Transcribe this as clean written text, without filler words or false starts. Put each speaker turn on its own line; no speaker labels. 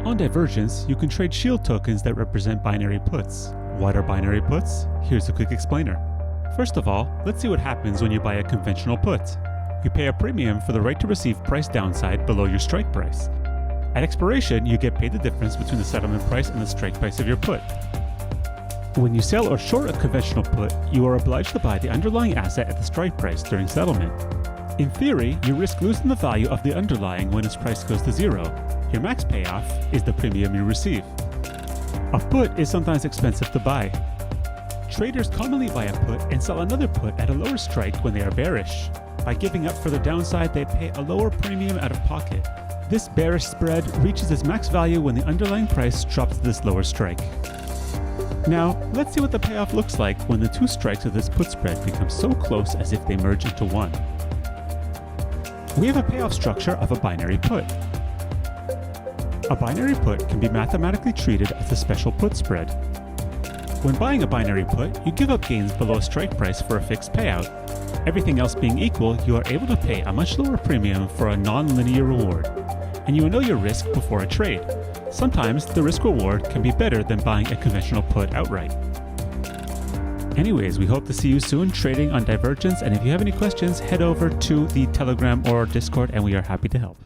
On Divergence, you can trade SHIELD tokens that represent binary puts. What are binary puts? Here's a quick explainer. First of all, let's see what happens when you buy a conventional put. You pay a premium for the right to receive price downside below your strike price. At expiration, you get paid the difference between the settlement price and the strike price of your put. When you sell or short a conventional put, you are obliged to buy the underlying asset at the strike price during settlement. In theory, you risk losing the value of the underlying when its price goes to zero. Your max payoff is the premium you receive. A put is sometimes expensive to buy. Traders commonly buy a put and sell another put at a lower strike when they are bearish. By giving up for the downside, they pay a lower premium out of pocket. This bearish spread reaches its max value when the underlying price drops to this lower strike. Now, let's see what the payoff looks like when the two strikes of this put spread become so close as if they merge into one. We have a payoff structure of a binary put. A binary put can be mathematically treated as a special put spread. When buying a binary put, you give up gains below strike price for a fixed payout. Everything else being equal, you are able to pay a much lower premium for a non-linear reward. And you know your risk before a trade. Sometimes the risk reward can be better than buying a conventional put outright. Anyways, we hope to see you soon trading on Divergence, and if you have any questions, head over to the Telegram or Discord and we are happy to help.